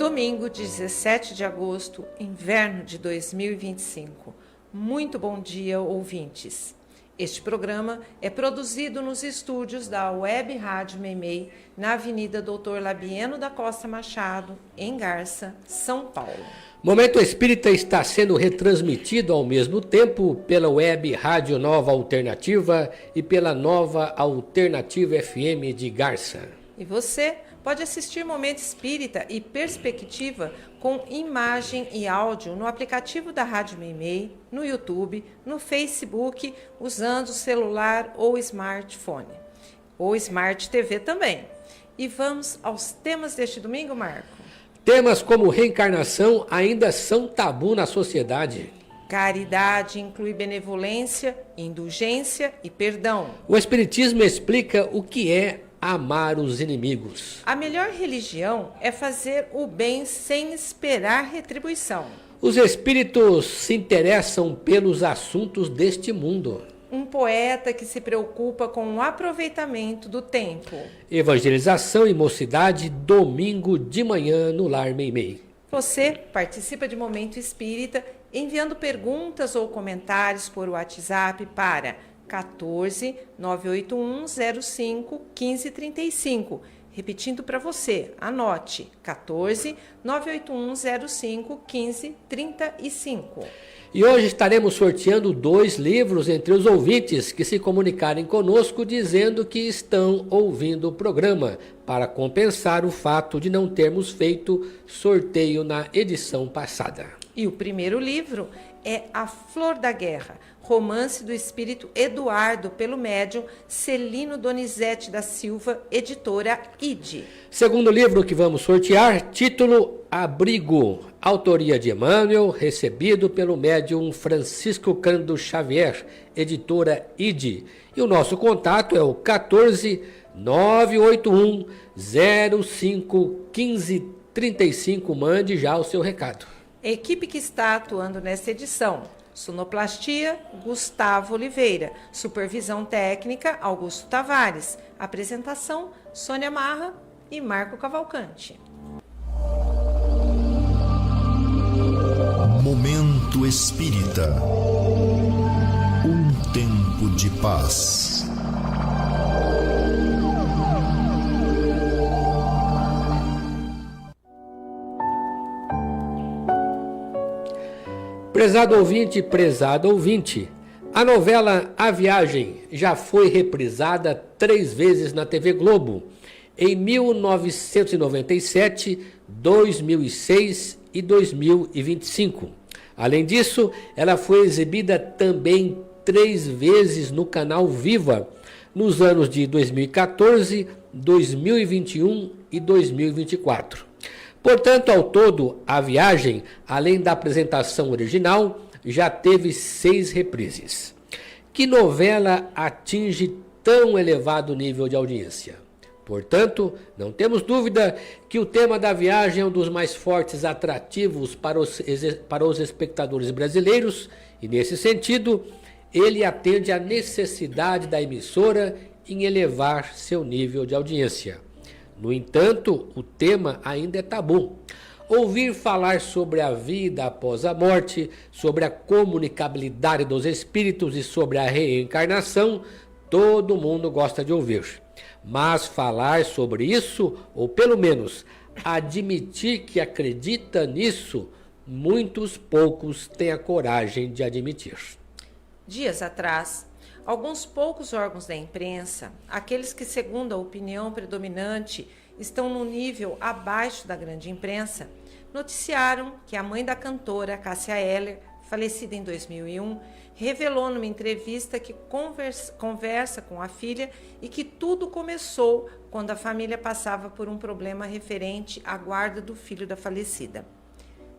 Domingo, 17 de agosto, inverno de 2025. Muito bom dia, ouvintes. Este programa é produzido nos estúdios da Web Rádio Meimei, na Avenida Doutor Labieno da Costa Machado, em Garça, São Paulo. Momento Espírita está sendo retransmitido ao mesmo tempo pela Web Rádio Nova Alternativa e pela Nova Alternativa FM de Garça. E você pode assistir Momento Espírita e Perspectiva com imagem e áudio no aplicativo da Rádio Meimei, no YouTube, no Facebook, usando o celular ou smartphone, ou Smart TV também. E vamos aos temas deste domingo, Marco. Temas como reencarnação ainda são tabu na sociedade. Caridade inclui benevolência, indulgência e perdão. O Espiritismo explica o que é amar os inimigos. A melhor religião é fazer o bem sem esperar retribuição. Os espíritos se interessam pelos assuntos deste mundo. Um poeta que se preocupa com o aproveitamento do tempo. Evangelização e mocidade, domingo de manhã no Lar Meimei. Você participa de Momento Espírita enviando perguntas ou comentários por WhatsApp para 14 981 05 1535. Repetindo para você, anote, 14 981 05 1535. E hoje estaremos sorteando 2 livros entre os ouvintes que se comunicarem conosco dizendo que estão ouvindo o programa, para compensar o fato de não termos feito sorteio na edição passada. E o primeiro livro é A Flor da Guerra, romance do espírito Eduardo, pelo médium Celino Donizete da Silva, editora ID. Segundo livro que vamos sortear, título Abrigo, autoria de Emmanuel, recebido pelo médium Francisco Cândido Xavier, editora ID. E o nosso contato é o 14 981 05 1535. Mande já o seu recado. A equipe que está atuando nesta edição: sonoplastia, Gustavo Oliveira. Supervisão técnica, Augusto Tavares. Apresentação, Sônia Marra e Marco Cavalcante. Momento Espírita. Um tempo de paz. Prezado ouvinte, prezado ouvinte, a novela A Viagem já foi reprisada 3 vezes na TV Globo, em 1997, 2006 e 2025. Além disso, ela foi exibida também 3 vezes no canal Viva, nos anos de 2014, 2021 e 2024. Portanto, ao todo, A Viagem, além da apresentação original, já teve 6 reprises. Que novela atinge tão elevado nível de audiência? Portanto, não temos dúvida que o tema da viagem é um dos mais fortes atrativos para os espectadores brasileiros e, nesse sentido, ele atende à necessidade da emissora em elevar seu nível de audiência. No entanto, o tema ainda é tabu. Ouvir falar sobre a vida após a morte, sobre a comunicabilidade dos espíritos e sobre a reencarnação, todo mundo gosta de ouvir. Mas falar sobre isso, ou pelo menos admitir que acredita nisso, poucos têm a coragem de admitir. Dias atrás, alguns poucos órgãos da imprensa, aqueles que, segundo a opinião predominante, estão no nível abaixo da grande imprensa, noticiaram que a mãe da cantora, Cássia Eller, falecida em 2001, revelou numa entrevista que conversa com a filha e que tudo começou quando a família passava por um problema referente à guarda do filho da falecida.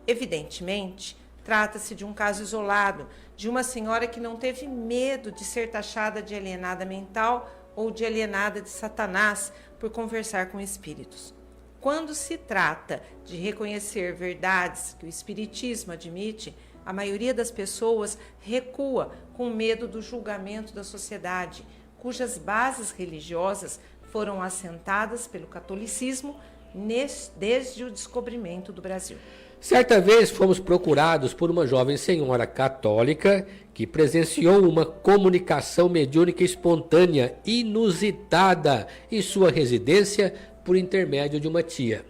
Evidentemente, trata-se de um caso isolado, de uma senhora que não teve medo de ser taxada de alienada mental ou de alienada de Satanás por conversar com espíritos. Quando se trata de reconhecer verdades que o espiritismo admite, a maioria das pessoas recua com medo do julgamento da sociedade, cujas bases religiosas foram assentadas pelo catolicismo, desde o descobrimento do Brasil. Certa vez fomos procurados por uma jovem senhora católica que presenciou uma comunicação mediúnica espontânea inusitada em sua residência por intermédio de uma tia.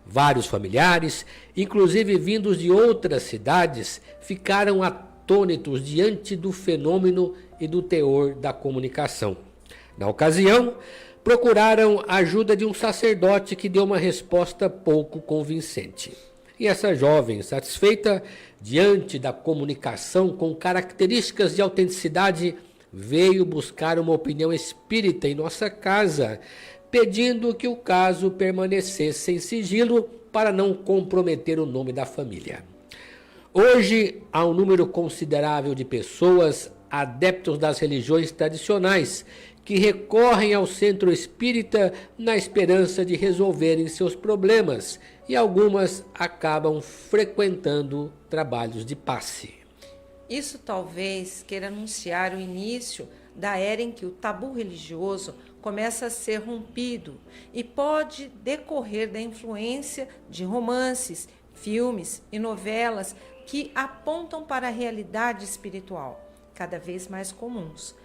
Vários familiares, inclusive vindos de outras cidades, ficaram atônitos diante do fenômeno e do teor da comunicação. Na ocasião, procuraram a ajuda de um sacerdote que deu uma resposta pouco convincente. E essa jovem, satisfeita diante da comunicação com características de autenticidade, veio buscar uma opinião espírita em nossa casa, pedindo que o caso permanecesse em sigilo para não comprometer o nome da família. Hoje, há um número considerável de pessoas adeptos das religiões tradicionais que recorrem ao centro espírita na esperança de resolverem seus problemas, e algumas acabam frequentando trabalhos de passe. Isso talvez queira anunciar o início da era em que o tabu religioso começa a ser rompido e pode decorrer da influência de romances, filmes e novelas que apontam para a realidade espiritual, cada vez mais comuns.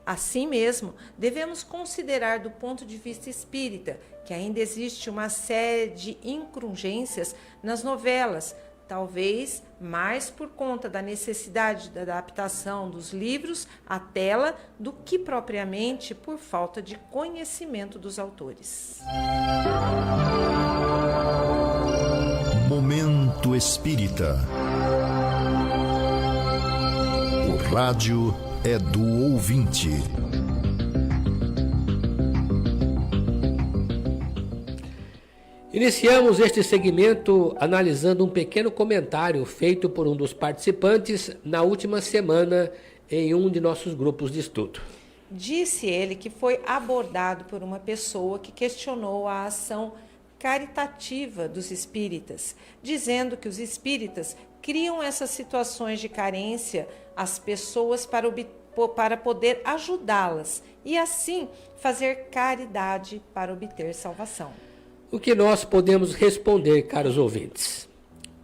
Assim mesmo, devemos considerar do ponto de vista espírita que ainda existe uma série de incongruências nas novelas, talvez mais por conta da necessidade da adaptação dos livros à tela do que propriamente por falta de conhecimento dos autores. Momento Espírita. O rádio é do ouvinte. Iniciamos este segmento analisando um pequeno comentário feito por um dos participantes na última semana em um de nossos grupos de estudo. Disse ele que foi abordado por uma pessoa que questionou a ação caritativa dos espíritas, dizendo que os espíritas criam essas situações de carência às pessoas para poder ajudá-las e assim fazer caridade para obter salvação. O que nós podemos responder, caros ouvintes?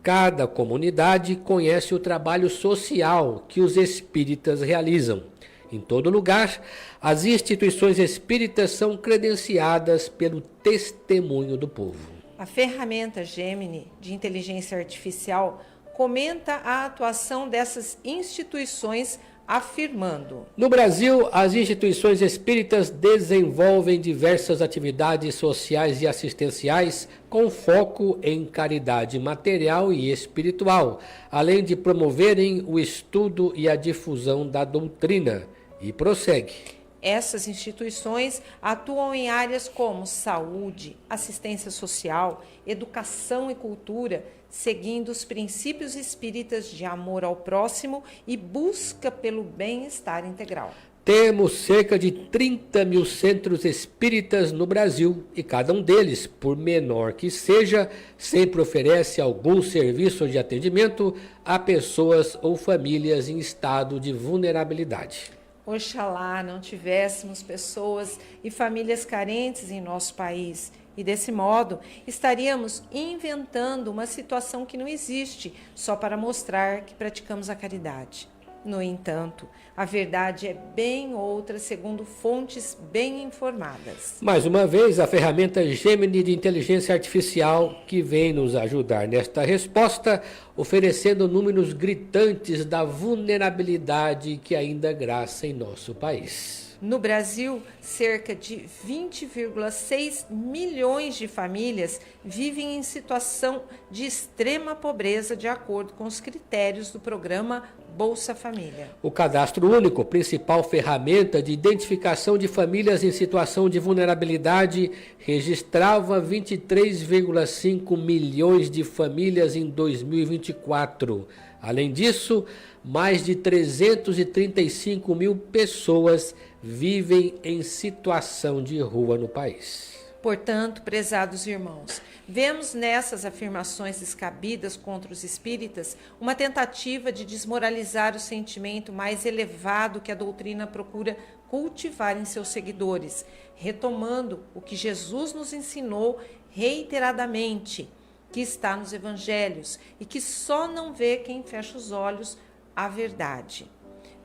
Cada comunidade conhece o trabalho social que os espíritas realizam. Em todo lugar, as instituições espíritas são credenciadas pelo testemunho do povo. A ferramenta Gemini de inteligência artificial comenta a atuação dessas instituições, afirmando: no Brasil, as instituições espíritas desenvolvem diversas atividades sociais e assistenciais com foco em caridade material e espiritual, além de promoverem o estudo e a difusão da doutrina. E prossegue: essas instituições atuam em áreas como saúde, assistência social, educação e cultura, seguindo os princípios espíritas de amor ao próximo e busca pelo bem-estar integral. Temos cerca de 30 mil centros espíritas no Brasil e cada um deles, por menor que seja, sempre oferece algum serviço de atendimento a pessoas ou famílias em estado de vulnerabilidade. Oxalá não tivéssemos pessoas e famílias carentes em nosso país e, desse modo, estaríamos inventando uma situação que não existe só para mostrar que praticamos a caridade. No entanto, a verdade é bem outra, segundo fontes bem informadas. Mais uma vez, a ferramenta Gemini de inteligência artificial que vem nos ajudar nesta resposta, oferecendo números gritantes da vulnerabilidade que ainda graça em nosso país. No Brasil, cerca de 20,6 milhões de famílias vivem em situação de extrema pobreza, de acordo com os critérios do programa Bolsa Família. O Cadastro Único, principal ferramenta de identificação de famílias em situação de vulnerabilidade, registrava 23,5 milhões de famílias em 2024. Além disso, mais de 335 mil pessoas vivem em situação de rua no país. Portanto, prezados irmãos, vemos nessas afirmações descabidas contra os espíritas uma tentativa de desmoralizar o sentimento mais elevado que a doutrina procura cultivar em seus seguidores, retomando o que Jesus nos ensinou reiteradamente, que está nos evangelhos e que só não vê quem fecha os olhos à verdade.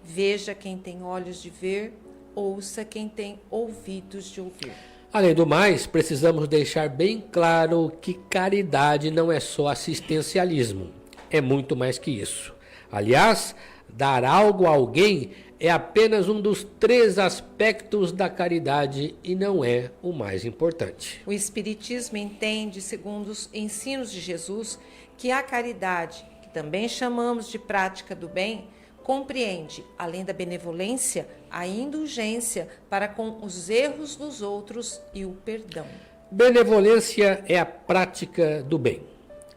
Veja quem tem olhos de ver, ouça quem tem ouvidos de ouvir. Além do mais, precisamos deixar bem claro que caridade não é só assistencialismo, é muito mais que isso. Aliás, dar algo a alguém é apenas um dos 3 aspectos da caridade e não é o mais importante. O Espiritismo entende, segundo os ensinos de Jesus, que a caridade, que também chamamos de prática do bem, compreende, além da benevolência, a indulgência para com os erros dos outros e o perdão. Benevolência é a prática do bem.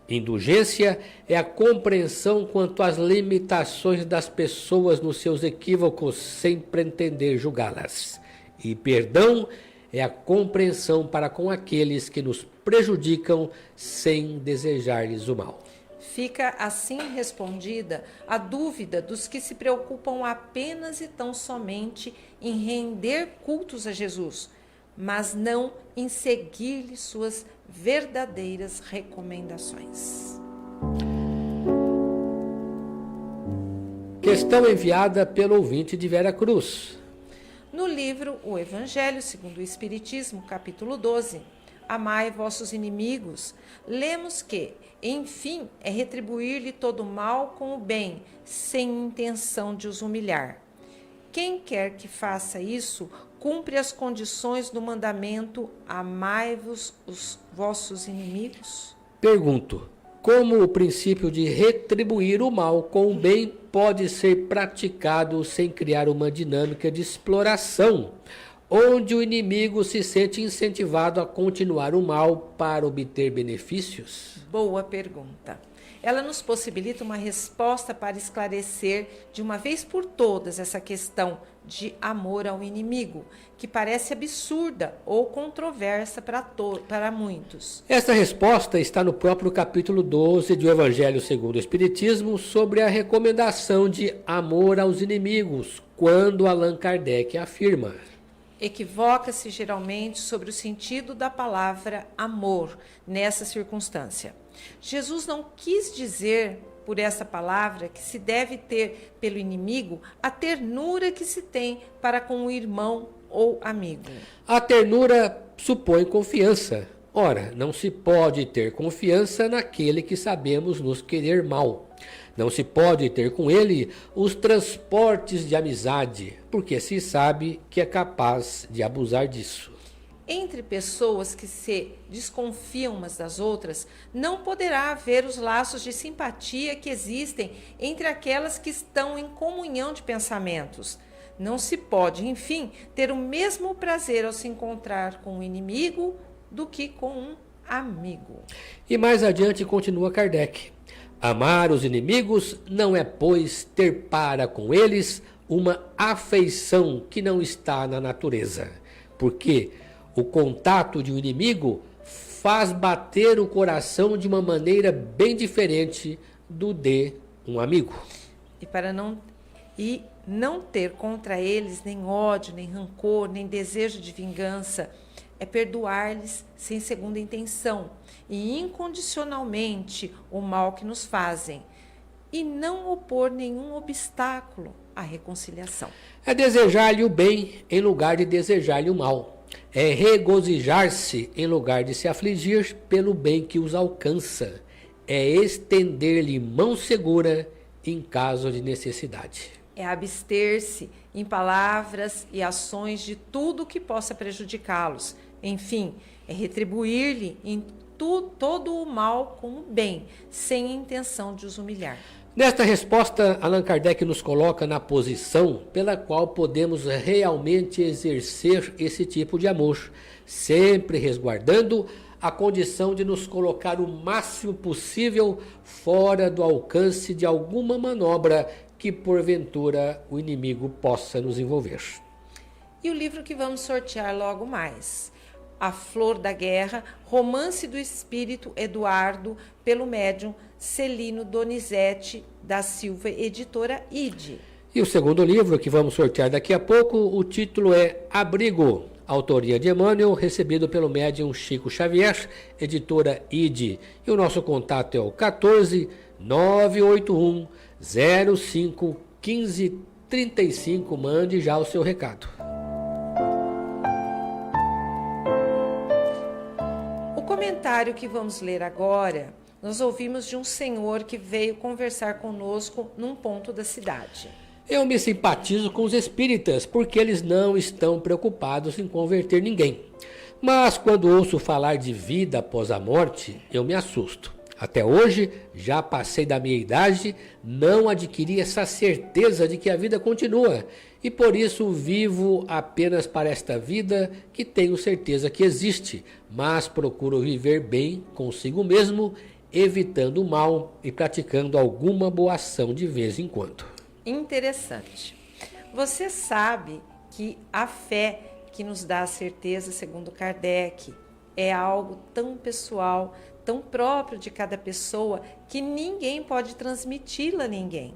Indulgência é a compreensão quanto às limitações das pessoas nos seus equívocos sem pretender julgá-las. E perdão é a compreensão para com aqueles que nos prejudicam sem desejar-lhes o mal. Fica assim respondida a dúvida dos que se preocupam apenas e tão somente em render cultos a Jesus, mas não em seguir-lhe suas verdadeiras recomendações. Questão enviada pelo ouvinte de Vera Cruz. No livro O Evangelho segundo o Espiritismo, capítulo 12, Amai vossos inimigos, lemos que, enfim, é retribuir-lhe todo o mal com o bem, sem intenção de os humilhar. Quem quer que faça isso, cumpre as condições do mandamento amai-vos os vossos inimigos? Pergunto, como o princípio de retribuir o mal com o bem pode ser praticado sem criar uma dinâmica de exploração, onde o inimigo se sente incentivado a continuar o mal para obter benefícios? Boa pergunta. Ela nos possibilita uma resposta para esclarecer de uma vez por todas essa questão de amor ao inimigo, que parece absurda ou controversa para muitos. Essa resposta está no próprio capítulo 12 do Evangelho segundo o Espiritismo sobre a recomendação de amor aos inimigos, quando Allan Kardec afirma: equivoca-se geralmente sobre o sentido da palavra amor nessa circunstância. Jesus não quis dizer por essa palavra que se deve ter pelo inimigo a ternura que se tem para com o irmão ou amigo. A ternura supõe confiança. Ora, não se pode ter confiança naquele que sabemos nos querer mal. Não se pode ter com ele os transportes de amizade, porque se sabe que é capaz de abusar disso. Entre pessoas que se desconfiam umas das outras, não poderá haver os laços de simpatia que existem entre aquelas que estão em comunhão de pensamentos. Não se pode, enfim, ter o mesmo prazer ao se encontrar com um inimigo do que com um amigo. E mais adiante continua Kardec: amar os inimigos não é, pois, ter para com eles uma afeição que não está na natureza, porque o contato de um inimigo faz bater o coração de uma maneira bem diferente do de um amigo. E não ter contra eles nem ódio, nem rancor, nem desejo de vingança, é perdoar-lhes sem segunda intenção e incondicionalmente o mal que nos fazem, e não opor nenhum obstáculo à reconciliação. É desejar-lhe o bem em lugar de desejar-lhe o mal. É regozijar-se em lugar de se afligir pelo bem que os alcança. É estender-lhe mão segura em caso de necessidade. É abster-se em palavras e ações de tudo que possa prejudicá-los. Enfim, é retribuir-lhe em todo o mal com o bem, sem a intenção de os humilhar. Nesta resposta, Allan Kardec nos coloca na posição pela qual podemos realmente exercer esse tipo de amor, sempre resguardando a condição de nos colocar o máximo possível fora do alcance de alguma manobra que porventura o inimigo possa nos envolver. E o livro que vamos sortear logo mais: A Flor da Guerra, Romance do Espírito Eduardo, pelo médium Celino Donizete da Silva, editora ID. E o segundo livro, que vamos sortear daqui a pouco, o título é Abrigo, autoria de Emmanuel, recebido pelo médium Chico Xavier, editora ID. E o nosso contato é o 14 981 05 15 35. Mande já o seu recado. O comentário que vamos ler agora, nós ouvimos de um senhor que veio conversar conosco num ponto da cidade. Eu me simpatizo com os espíritas porque eles não estão preocupados em converter ninguém. Mas quando ouço falar de vida após a morte, eu me assusto. Até hoje, já passei da minha idade, não adquiri essa certeza de que a vida continua. E por isso vivo apenas para esta vida que tenho certeza que existe, mas procuro viver bem consigo mesmo, evitando o mal e praticando alguma boa ação de vez em quando. Interessante. Você sabe que a fé que nos dá a certeza, segundo Kardec, é algo tão pessoal, tão próprio de cada pessoa, que ninguém pode transmiti-la a ninguém.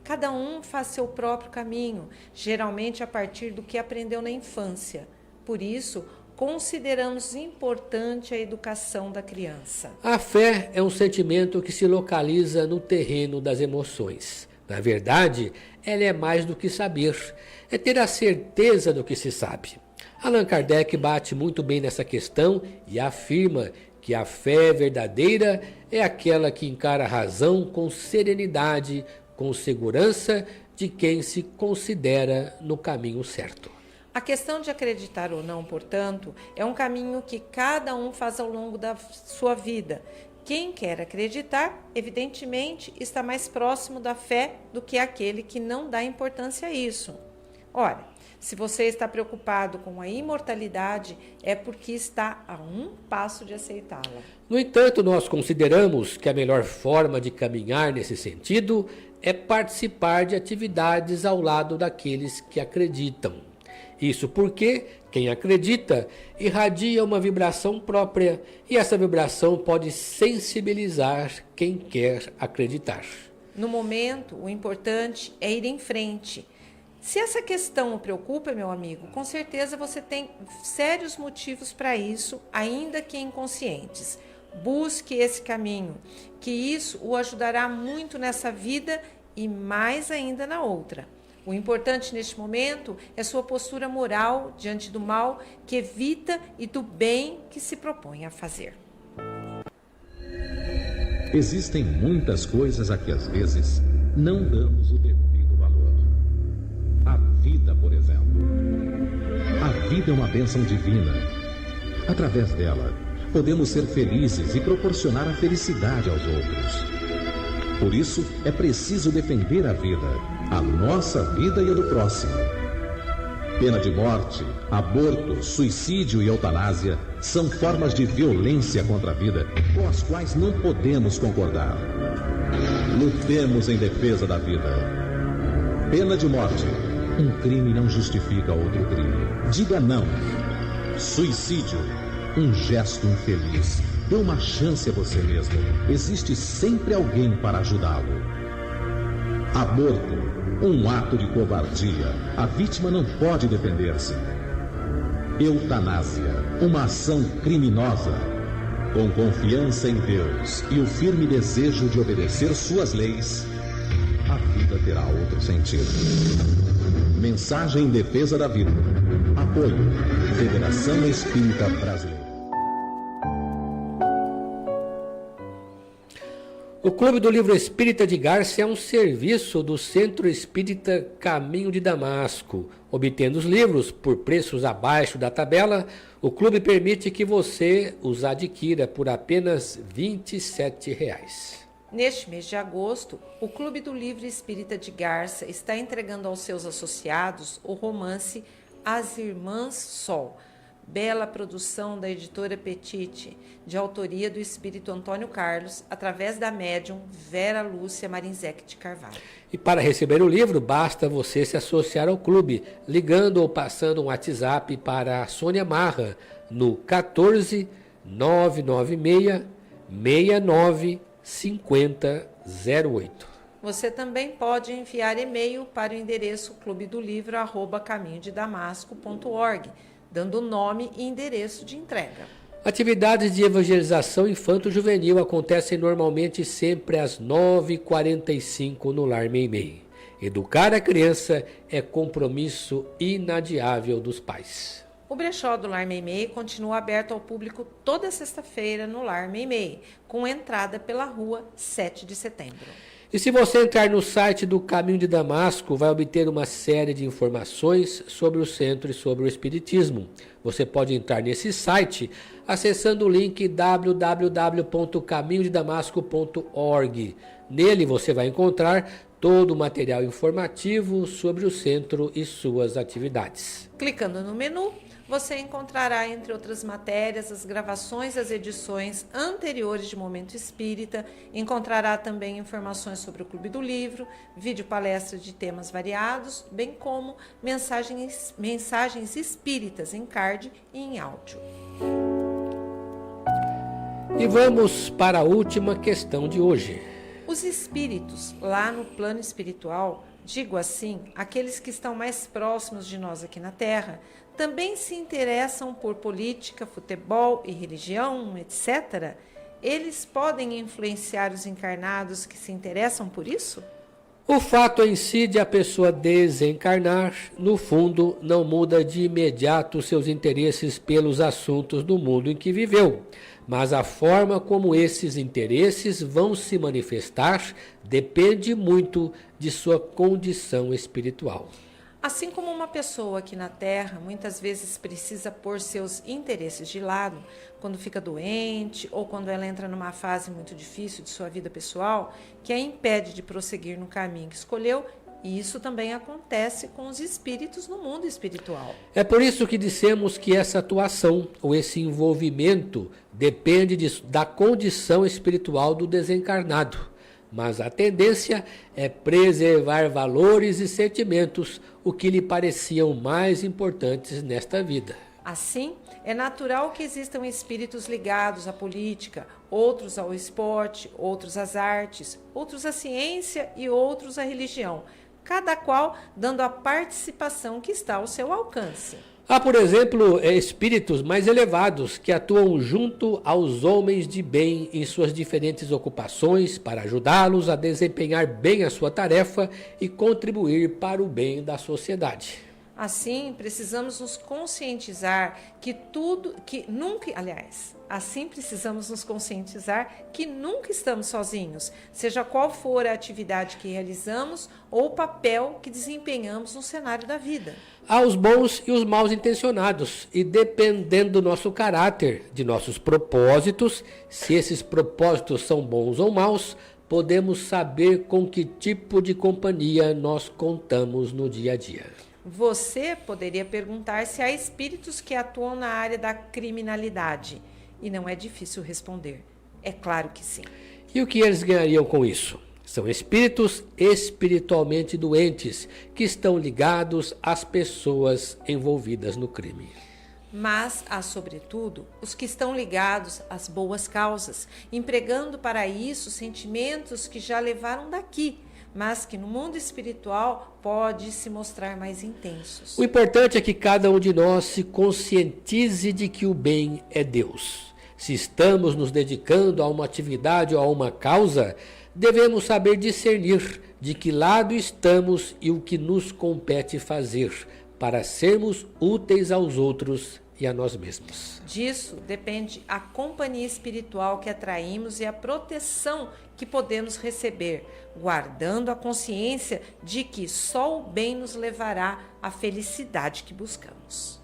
Cada um faz seu próprio caminho, geralmente a partir do que aprendeu na infância. Por isso, consideramos importante a educação da criança. A fé é um sentimento que se localiza no terreno das emoções. Na verdade, ela é mais do que saber, é ter a certeza do que se sabe. Allan Kardec bate muito bem nessa questão e afirma que a fé verdadeira é aquela que encara a razão com serenidade, com segurança de quem se considera no caminho certo. A questão de acreditar ou não, portanto, é um caminho que cada um faz ao longo da sua vida. Quem quer acreditar, evidentemente, está mais próximo da fé do que aquele que não dá importância a isso. Ora, se você está preocupado com a imortalidade, é porque está a um passo de aceitá-la. No entanto, nós consideramos que a melhor forma de caminhar nesse sentido é participar de atividades ao lado daqueles que acreditam. Isso porque quem acredita irradia uma vibração própria e essa vibração pode sensibilizar quem quer acreditar. No momento, o importante é ir em frente. Se essa questão o preocupa, meu amigo, com certeza você tem sérios motivos para isso, ainda que inconscientes. Busque esse caminho, que isso o ajudará muito nessa vida e mais ainda na outra. O importante neste momento é sua postura moral diante do mal que evita e do bem que se propõe a fazer. Existem muitas coisas a que às vezes não damos o devido valor. A vida, por exemplo. A vida é uma bênção divina. Através dela, podemos ser felizes e proporcionar a felicidade aos outros. Por isso, é preciso defender a vida, a nossa vida e a do próximo. Pena de morte, aborto, suicídio e eutanásia são formas de violência contra a vida com as quais não podemos concordar. Lutemos em defesa da vida. Pena de morte. Um crime não justifica outro crime. Diga não. Suicídio. Um gesto infeliz. Dê uma chance a você mesmo. Existe sempre alguém para ajudá-lo. Aborto. Um ato de covardia. A vítima não pode defender-se. Eutanásia. Uma ação criminosa. Com confiança em Deus e o firme desejo de obedecer suas leis, a vida terá outro sentido. Mensagem em defesa da vida. Apoio. Federação Espírita Brasileira. O Clube do Livro Espírita de Garça é um serviço do Centro Espírita Caminho de Damasco. Obtendo os livros por preços abaixo da tabela, o clube permite que você os adquira por apenas R$ 27,00. Neste mês de agosto, o Clube do Livro Espírita de Garça está entregando aos seus associados o romance As Irmãs Sol, bela produção da editora Petite, de autoria do espírito Antônio Carlos, através da médium Vera Lúcia Marinzec de Carvalho. E para receber o livro, basta você se associar ao clube, ligando ou passando um WhatsApp para a Sônia Marra, no 14 996 69 5008. Você também pode enviar e-mail para o endereço clubedolivro@caminhodedamasco.org, dando nome e endereço de entrega. Atividades de evangelização infanto-juvenil acontecem normalmente sempre às 9h45 no Lar Meimei. Educar a criança é compromisso inadiável dos pais. O brechó do Lar Meimei continua aberto ao público toda sexta-feira no Lar Meimei, com entrada pela rua 7 de setembro. E se você entrar no site do Caminho de Damasco, vai obter uma série de informações sobre o centro e sobre o Espiritismo. Você pode entrar nesse site acessando o link www.caminhodedamasco.org. Nele você vai encontrar todo o material informativo sobre o centro e suas atividades. Clicando no menu, você encontrará, entre outras matérias, as gravações das edições anteriores de Momento Espírita, encontrará também informações sobre o Clube do Livro, vídeo palestra de temas variados, bem como mensagens espíritas em card e em áudio. E vamos para a última questão de hoje. Os espíritos, lá no plano espiritual, digo assim, aqueles que estão mais próximos de nós aqui na Terra, também se interessam por política, futebol e religião, etc. Eles podem influenciar os encarnados que se interessam por isso? O fato em si de a pessoa desencarnar, no fundo, não muda de imediato seus interesses pelos assuntos do mundo em que viveu. Mas a forma como esses interesses vão se manifestar depende muito de sua condição espiritual. Assim como uma pessoa aqui na Terra muitas vezes precisa pôr seus interesses de lado quando fica doente ou quando ela entra numa fase muito difícil de sua vida pessoal, que a impede de prosseguir no caminho que escolheu, e isso também acontece com os espíritos no mundo espiritual. É por isso que dissemos que essa atuação ou esse envolvimento depende da condição espiritual do desencarnado. Mas a tendência é preservar valores e sentimentos, o que lhe pareciam mais importantes nesta vida. Assim, é natural que existam espíritos ligados à política, outros ao esporte, outros às artes, outros à ciência e outros à religião, cada qual dando a participação que está ao seu alcance. Há, por exemplo, espíritos mais elevados que atuam junto aos homens de bem em suas diferentes ocupações para ajudá-los a desempenhar bem a sua tarefa e contribuir para o bem da sociedade. Assim, precisamos nos conscientizar que nunca estamos sozinhos, seja qual for a atividade que realizamos ou o papel que desempenhamos no cenário da vida. Há os bons e os maus intencionados, e dependendo do nosso caráter, de nossos propósitos, se esses propósitos são bons ou maus, podemos saber com que tipo de companhia nós contamos no dia a dia. Você poderia perguntar se há espíritos que atuam na área da criminalidade. E não é difícil responder. É claro que sim. E o que eles ganhariam com isso? São espíritos espiritualmente doentes que estão ligados às pessoas envolvidas no crime. Mas há, sobretudo, os que estão ligados às boas causas, empregando para isso sentimentos que já levaram daqui, mas que no mundo espiritual pode se mostrar mais intensos. O importante é que cada um de nós se conscientize de que o bem é Deus. Se estamos nos dedicando a uma atividade ou a uma causa, devemos saber discernir de que lado estamos e o que nos compete fazer para sermos úteis aos outros e a nós mesmos. Disso depende a companhia espiritual que atraímos e a proteção que podemos receber, guardando a consciência de que só o bem nos levará à felicidade que buscamos.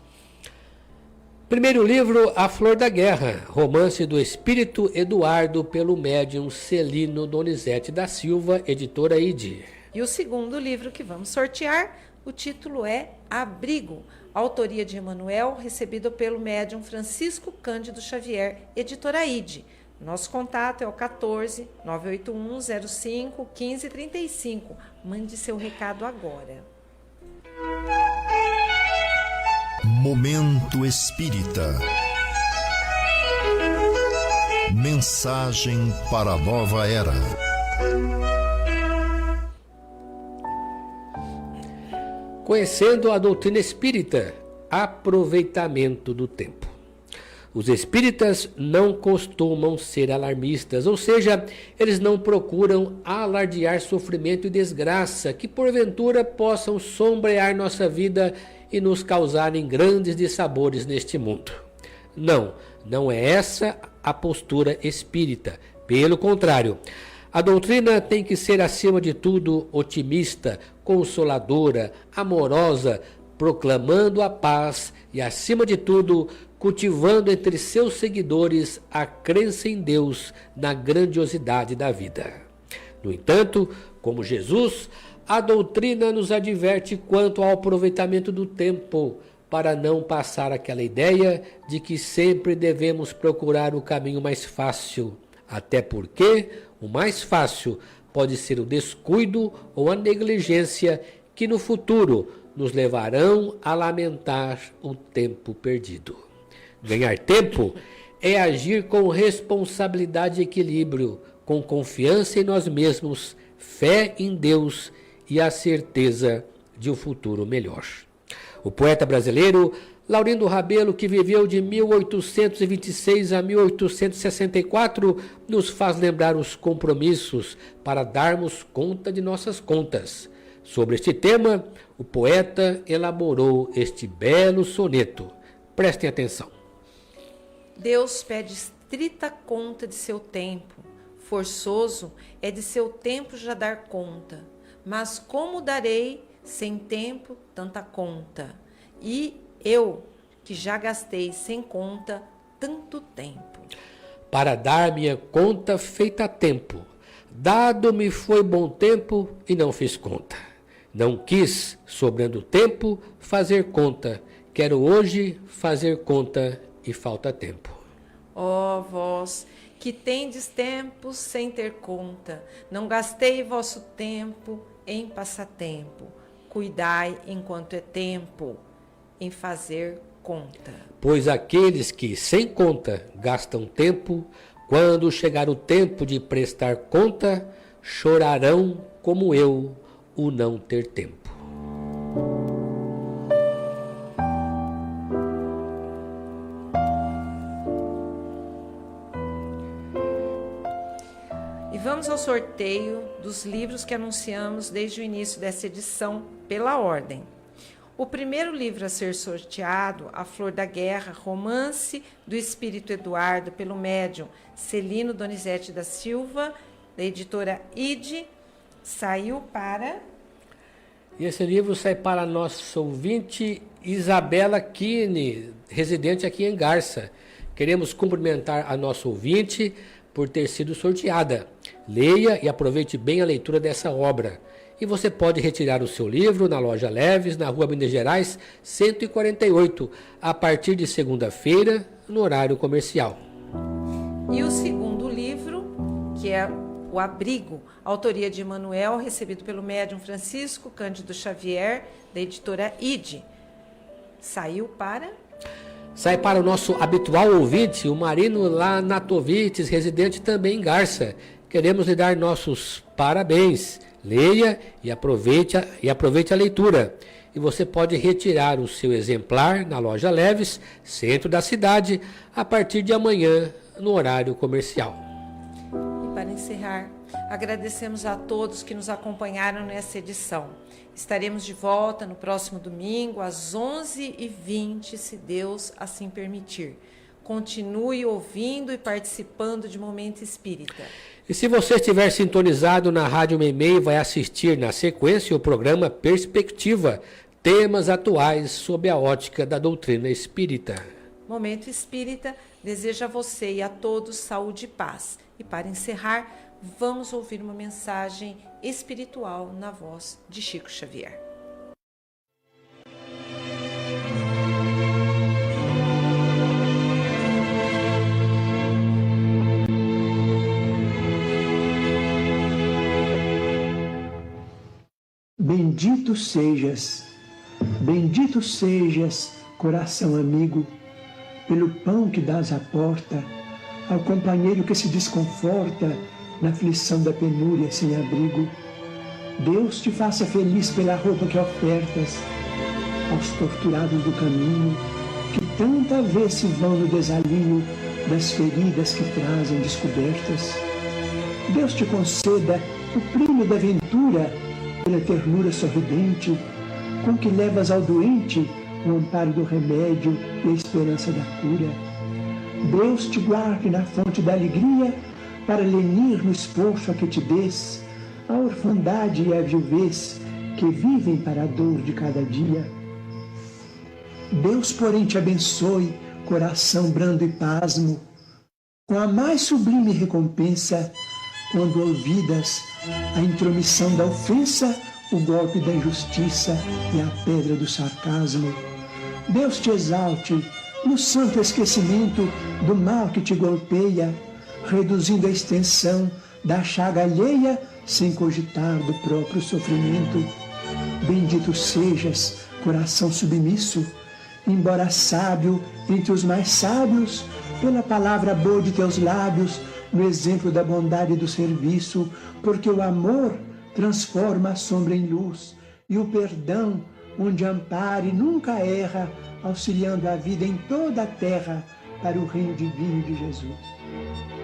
Primeiro livro, A Flor da Guerra, romance do Espírito Eduardo pelo médium Celino Donizete da Silva, editora ID. E o segundo livro que vamos sortear, o título é Abrigo, autoria de Emanuel, recebido pelo médium Francisco Cândido Xavier, editora ID. Nosso contato é o 14 981 05 1535. Mande seu recado agora. Momento Espírita. Mensagem para a nova era. Conhecendo a doutrina espírita, aproveitamento do tempo. Os espíritas não costumam ser alarmistas, ou seja, eles não procuram alardear sofrimento e desgraça que porventura possam sombrear nossa vida e nos causarem grandes dissabores neste mundo. Não é essa a postura espírita. Pelo contrário, a doutrina tem que ser, acima de tudo, otimista, consoladora, amorosa, proclamando a paz e, acima de tudo, cultivando entre seus seguidores a crença em Deus, na grandiosidade da vida. No entanto, como Jesus, a doutrina nos adverte quanto ao aproveitamento do tempo, para não passar aquela ideia de que sempre devemos procurar o caminho mais fácil, até porque o mais fácil pode ser o descuido ou a negligência que no futuro nos levarão a lamentar o tempo perdido. Ganhar tempo é agir com responsabilidade e equilíbrio, com confiança em nós mesmos, fé em Deus e a certeza de um futuro melhor. O poeta brasileiro Laurindo Rabelo, que viveu de 1826 a 1864, nos faz lembrar os compromissos para darmos conta de nossas contas. Sobre este tema, o poeta elaborou este belo soneto. Prestem atenção. Deus pede estrita conta de seu tempo. Forçoso é de seu tempo já dar conta. Mas como darei sem tempo tanta conta? E eu, que já gastei sem conta tanto tempo. Para dar minha conta feita a tempo, dado-me foi bom tempo e não fiz conta. Não quis, sobrando tempo, fazer conta. Quero hoje fazer conta e falta tempo. Ó vós, que tendes tempos sem ter conta, não gastei vosso tempo em passatempo. Cuidai enquanto é tempo em fazer conta. Pois aqueles que sem conta gastam tempo, quando chegar o tempo de prestar conta, chorarão como eu o não ter tempo. E vamos ao sorteio dos livros que anunciamos desde o início dessa edição, pela ordem. O primeiro livro a ser sorteado, A Flor da Guerra, romance do Espírito Eduardo, pelo médium Celino Donizete da Silva, da editora ID, saiu para... E esse livro sai para a nossa ouvinte Isabela Kine, residente aqui em Garça. Queremos cumprimentar a nossa ouvinte por ter sido sorteada. Leia e aproveite bem a leitura dessa obra. E você pode retirar o seu livro na loja Leves, na rua Minas Gerais, 148, a partir de segunda-feira, no horário comercial. E o segundo livro, que é O Abrigo, autoria de Emanuel, recebido pelo médium Francisco Cândido Xavier, da editora ID, saiu para... Sai para o nosso habitual ouvinte, o Marino Lanatovites, residente também em Garça. Queremos lhe dar nossos parabéns. Leia e aproveite a leitura. E você pode retirar o seu exemplar na loja Leves, centro da cidade, a partir de amanhã, no horário comercial. E para encerrar, agradecemos a todos que nos acompanharam nessa edição. Estaremos de volta no próximo domingo, às 11h20, se Deus assim permitir. Continue ouvindo e participando de Momento Espírita. E se você estiver sintonizado na Rádio Meimei, vai assistir na sequência o programa Perspectiva, temas atuais sob a ótica da doutrina espírita. Momento Espírita deseja a você e a todos saúde e paz. E para encerrar, vamos ouvir uma mensagem espiritual na voz de Chico Xavier. Bendito sejas, coração amigo, pelo pão que dás à porta, ao companheiro que se desconforta na aflição da penúria sem abrigo. Deus te faça feliz pela roupa que ofertas aos torturados do caminho, que tanta vez se vão no desalinho das feridas que trazem descobertas. Deus te conceda o prêmio da ventura pela ternura sorridente, com que levas ao doente o amparo do remédio e a esperança da cura. Deus te guarde na fonte da alegria, para lenir no esforço a que te des a orfandade e a viuvez que vivem para a dor de cada dia. Deus, porém, te abençoe, coração brando e pasmo, com a mais sublime recompensa, quando ouvidas a intromissão da ofensa, o golpe da injustiça e a pedra do sarcasmo. Deus te exalte no santo esquecimento do mal que te golpeia, reduzindo a extensão da chaga alheia sem cogitar do próprio sofrimento. Bendito sejas, coração submisso, embora sábio entre os mais sábios, pela palavra boa de teus lábios, no exemplo da bondade e do serviço, porque o amor transforma a sombra em luz, e o perdão, onde ampare, nunca erra, auxiliando a vida em toda a terra para o reino divino de Jesus.